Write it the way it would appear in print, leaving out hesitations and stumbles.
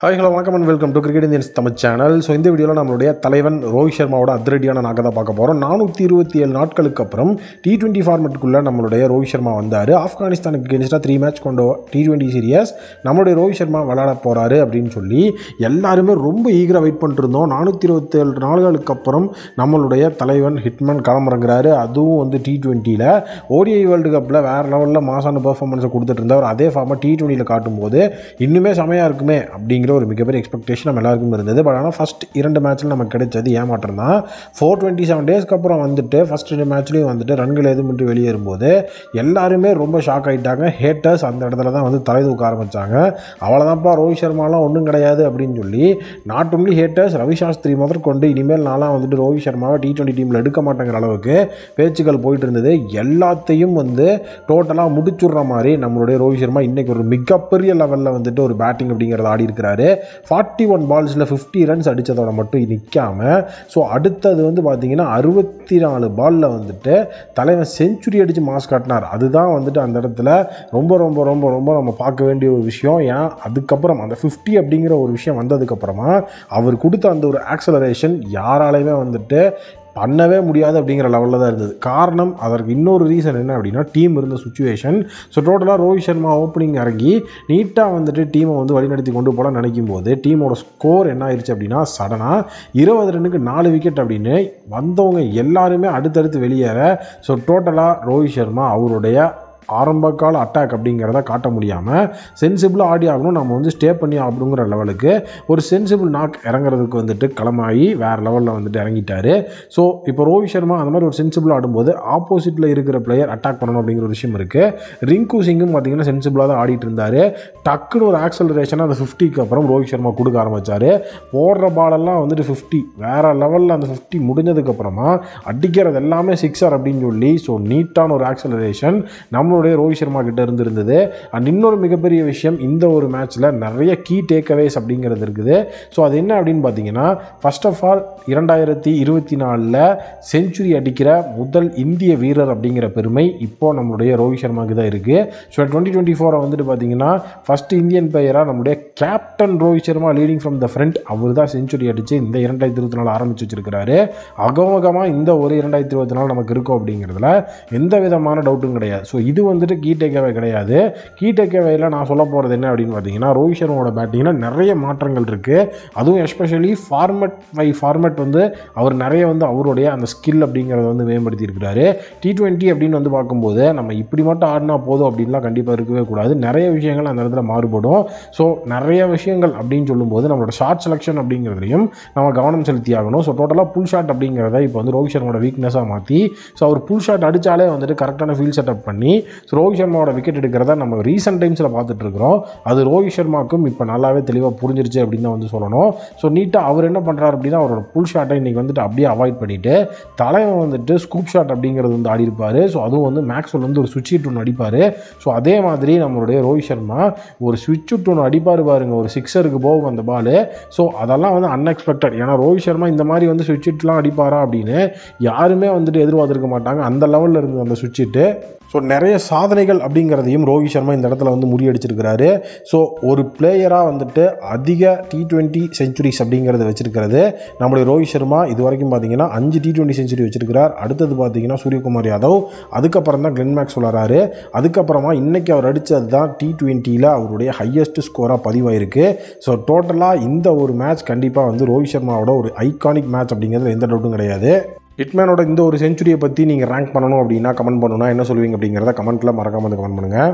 Hi hello வணக்கம் and welcome to cricket Indians Tamil channel. So இந்த வீடியோவில் நம்மளுடைய தலைவன் ரோஹித் சர்மாவோட அதிரடியான நாக்கை தான் பார்க்க போகிறோம். 427 நாட்களுக்கு அப்புறம் T20 ஃபார்மெட்டுக்குள்ளே நம்மளுடைய ரோஹித் சர்மா வந்தார். ஆப்கானிஸ்தானுக்கு அகென்ஸ்டாக 3 மேட்ச் கொண்ட T20 சீரியஸ் நம்மளுடைய ரோஹித் சர்மா விளையாட போகிறாரு அப்படின்னு சொல்லி எல்லாருமே ரொம்ப ஈகராக வெயிட் பண்ணிருந்தோம். 427 நாட்களுக்கு அப்புறம் நம்மளுடைய தலைவன் ஹிட்மேன் களமிறங்குறாரு. அதுவும் வந்து T20யில் ODI வேர்ல்டு கப்பில் வேறு லெவலில் மாசான பெர்ஃபார்மன்ஸை கொடுத்துட்டு இருந்தவர் அதே ஃபார்மை T20யில் காட்டும்போது இன்னுமே செமையாக இருக்குமே அப்படிங்கிற ஒரு மிகப்பெரிய எக்ஸ்பெக்டேஷன் நம்ம எல்லாருக்கும் இருந்தது. பட் ஆனால் ஃபஸ்ட் 2 மேட்ச்சில் நமக்கு கிடைச்சது ஏமாற்றம் தான். 427 டேஸ்க்கு அப்புறம் வந்துட்டு ஃபஸ்ட் 2 மேட்ச்லேயும் வந்துட்டு ரன்கள் எதுவுமின்றி வெளியேறும்போது எல்லாருமே ரொம்ப ஷாக் ஆகிட்டாங்க. ஹேட்டர்ஸ் அந்த இடத்துல தான் வந்து தலை தூக்க ஆரம்பித்தாங்க. அவ்வளோதான்ப்பா ரோஹித் சர்மாலாம் ஒன்றும் கிடையாது அப்படின்னு சொல்லி not only haters, Ravi Shastri முதற்கொண்டு இனிமேல் நான்லாம் வந்துட்டு ரோஹித் சர்மாவை T20 டீமில் எடுக்க மாட்டேங்கிற அளவுக்கு பேச்சுக்கள் போயிட்டு இருந்தது. எல்லாத்தையும் வந்து டோட்டலாக முடிச்சுடுற மாதிரி நம்மளுடைய ரோஹித் சர்மா இன்றைக்கி ஒரு மிகப்பெரிய லெவலில் வந்துட்டு ஒரு பேட்டிங் அப்படிங்கிறத ஆடி இருக்கிறாரு. 41 பால்ஸில் 50 ரன்ஸ் அடித்ததோட மட்டும் நிற்காமல் ஸோ அடுத்தது வந்து பார்த்தீங்கன்னா 64 பாலில் வந்துட்டு தலைவன் செஞ்சுரி அடித்து மாஸ் காட்டினார். அதுதான் வந்துட்டு அந்த இடத்துல ரொம்ப ரொம்ப ரொம்ப ரொம்ப நம்ம பார்க்க வேண்டிய ஒரு விஷயம். ஏன்னா அதுக்கப்புறம் அந்த 50 அப்படிங்கிற ஒரு விஷயம் வந்ததுக்கப்புறமா அவர் கொடுத்த அந்த ஒரு ஆக்சலரேஷன் யாராலையுமே வந்துட்டு பண்ணவே முடியாது அப்படிங்கிற லெவலில் தான் இருந்தது. காரணம் அதற்கு இன்னொரு ரீசன் என்ன அப்படின்னா டீம் இருந்த சுச்சுவேஷன். ஸோ டோட்டலாக ரோஹித் சர்மா ஓப்பனிங் இறங்கி நீட்டாக வந்துட்டு டீமை வந்து வழிநடத்தி கொண்டு போல நினைக்கும் போது டீமோட ஸ்கோர் என்ன ஆயிடுச்சு அப்படின்னா சடனாக 20 ரன்னுக்கு 4 விக்கெட் அப்படின்னு வந்தவங்க எல்லாருமே அடுத்தடுத்து வெளியேற ஸோ டோட்டலாக ரோஹித் சர்மா அவருடைய ஆரம்பகால அட்டாக் அப்படிங்கிறத காட்ட முடியாமல் சென்சிபிளாக ஆடி ஆகணும், நம்ம வந்து ஸ்டே பண்ணி ஆகணுங்கிற லெவலுக்கு ஒரு சென்சிபிள் நாக் இறங்குறதுக்கு வந்துட்டு களமாகி வேறு லெவலில் வந்துட்டு இறங்கிட்டார். ஸோ இப்போ ரோஹித் சர்மா அந்த மாதிரி ஒரு சென்சிபிள் ஆடும்போது ஆப்போசிட்டில் இருக்கிற பிளேயர் அட்டாக் பண்ணணும் அப்படிங்கிற ஒரு விஷயம் இருக்குது. ரிங்கு சிங்கும் பார்த்திங்கன்னா சென்சிபிளாக தான் ஆடிட்டு இருந்தார். டக்குன்னு ஒரு ஆக்சலரேஷனாக அந்த 50க்கு அப்புறம் ரோஹித் சர்மா கொடுக்க ஆரம்பித்தார். போடுற பாலெல்லாம் வந்துட்டு 50 வேறு லெவலில் அந்த 50 முடிஞ்சதுக்கப்புறமா அடிக்கிறது எல்லாமே சிக்ஸர் அப்படின்னு சொல்லி ஸோ நீட்டான ஒரு ஆக்சலரேஷன் நம்மளுடைய ரோஹித் சர்மா கிட்ட இருந்திருந்தது. அண்ட் இன்னொரு மிகப்பெரிய விஷயம் இந்த ஒரு மேட்ச்சில் நிறைய கீ டேக்அவேஸ் அப்படிங்கிறது இருக்குது. ஸோ அது என்ன அப்படின்னு பார்த்தீங்கன்னா ஃபர்ஸ்ட் ஆஃப் ஆல் 2024 செஞ்சுரி அடிக்கிற முதல் இந்திய வீரர் அப்படிங்கிற பெருமை இப்போது நம்மளுடைய ரோஹித் சர்மாவுக்கு தான் இருக்குது. ஸோ 2024 வந்துட்டு பார்த்தீங்கன்னா ஃபஸ்ட் இந்தியன் பிளேயராக நம்மளுடைய captain Rohit Sharma leading from the front அவர் தான் செஞ்சுரி அடித்து இந்த 2024 ஆரம்பிச்சு வச்சிருக்கிறாரு. அகமகமாக இந்த ஒரு 2024 நமக்கு இருக்கும் அப்படிங்கிறதுல எந்த விதமான டவுட்டும் கிடையாது. ஸோ இது வந்துட்டு கீ டேக்அவே கிடையாது. கீ டேக்அவேயில் நான் சொல்ல போகிறது என்ன அப்படின்னு பார்த்தீங்கன்னா ரோஹித் சர்மாவோட பேட்டிங்கில் நிறைய மாற்றங்கள் இருக்குது. அதுவும் எஸ்பெஷலி ஃபார்மெட் வந்து அவர் நிறைய வந்து அவருடைய அந்த ஸ்கில் அப்படிங்கிறத வந்து மேம்படுத்தி இருக்கிறாரு. T20 அப்படின்னு வந்து பார்க்கும்போது நம்ம இப்படி மட்டும் ஆடினா போதும் அப்படின்லாம் கண்டிப்பாக இருக்கவே கூடாது. நிறைய விஷயங்கள் அந்த இடத்துல மாறுபடும். ஸோ நிறைய விஷயங்கள் அப்படின்னு சொல்லும்போது நம்மளோட ஷார்ட் செலெக்ஷன் அப்படிங்கிறதையும் நம்ம கவனம் செலுத்தி ஆகணும். ஸோ டோட்டலாக புல் ஷாட் அப்படிங்கிறத இப்போ வந்து ரோஹித் சர்மாவோட வீக்னஸாக மாற்றி ஸோ அவர் புல் ஷாட் அடித்தாலே வந்துட்டு கரெக்டான ஃபீல்ட் செட்டப் பண்ணி ஸோ ரோஹித் சர்மாவோட விக்கெட் எடுக்கிறத நம்ம ரீசெண்ட் டைம்ஸில் பார்த்துட்டு இருக்கிறோம். அது ரோஹித் சர்மாவுக்கும் இப்போ நல்லாவே தெளிவாக புரிஞ்சிருச்சு அப்படின்னு தான் வந்து சொல்லணும். ஸோ நீட்டாக அவர் என்ன பண்ணுறாரு அப்படின்னா அவரோட புல் ஷாட்டை இன்றைக்கி வந்துட்டு அப்படியே அவாய்ட் பண்ணிவிட்டு தலைவன் வந்துட்டு ஸ்கூப் ஷாட் அப்படிங்கிறது வந்து ஆடி இருப்பார். ஸோ அதுவும் வந்து மேக்ஸ்வெல் வந்து ஒரு சுவிட்ச் ஹிட் ஒன்று அடிப்பார். ஸோ அதே மாதிரி நம்மளுடைய ரோஹித் சர்மா ஒரு சுவிட்ச் ஹிட் ஒன்று அடிப்பார் பாருங்க, ஒரு சிக்ஸருக்கு போகும் அந்த பால். ஸோ அதெல்லாம் வந்து அன்எக்ஸ்பெக்டட். ஏன்னா ரோஹித் சர்மா இந்த மாதிரி வந்து சுவிட்ச் ஹிட்லாம் அடிப்பாரா அப்படின்னு யாருமே வந்துட்டு எதிர்பார்த்துருக்க மாட்டாங்க. அந்த லெவலில் இருந்தது அந்த சுவிட்ச் ஹிட்டு. ஸோ நிறைய சாதனைகள் அப்படிங்கிறதையும் ரோஹித் சர்மா இந்த இடத்துல வந்து முறியடிச்சிருக்கிறாரு. ஸோ ஒரு பிளேயராக வந்துட்டு அதிக T20 செஞ்சுரிஸ் அப்படிங்கிறத வச்சிருக்கிறது நம்மளுடைய ரோஹித் சர்மா. இது வரைக்கும் பார்த்தீங்கன்னா 5 T20 செஞ்சுரி வச்சிருக்கிறார். அடுத்தது பார்த்தீங்கன்னா சூரியகுமார் யாதவ், அதுக்கப்புறம் தான் கிளென் மேக்ஸ்வெல் வராரு. அதுக்கப்புறமா இன்றைக்கி அவர் அடித்தது தான் T20யில் அவருடைய ஹையஸ்ட் ஸ்கோராக பதிவாயிருக்கு. ஸோ டோட்டலாக இந்த ஒரு மேட்ச் கண்டிப்பாக வந்து ரோஹித் சர்மாவோட ஒரு ஐகானிக் மேட்ச் அப்படிங்கிறதுல எந்த டவுட்டும் கிடையாது. ஹிட்மேனோட இந்த ஒரு செஞ்சுரியை பற்றி நீங்கள் ரேங்க் பண்ணணும் அப்படின்னா கமெண்ட் பண்ணணும்னா என்ன சொல்லுவீங்க அப்படிங்கிறத கமெண்ட்டில் மறக்காமல் கமெண்ட் பண்ணுங்கள்.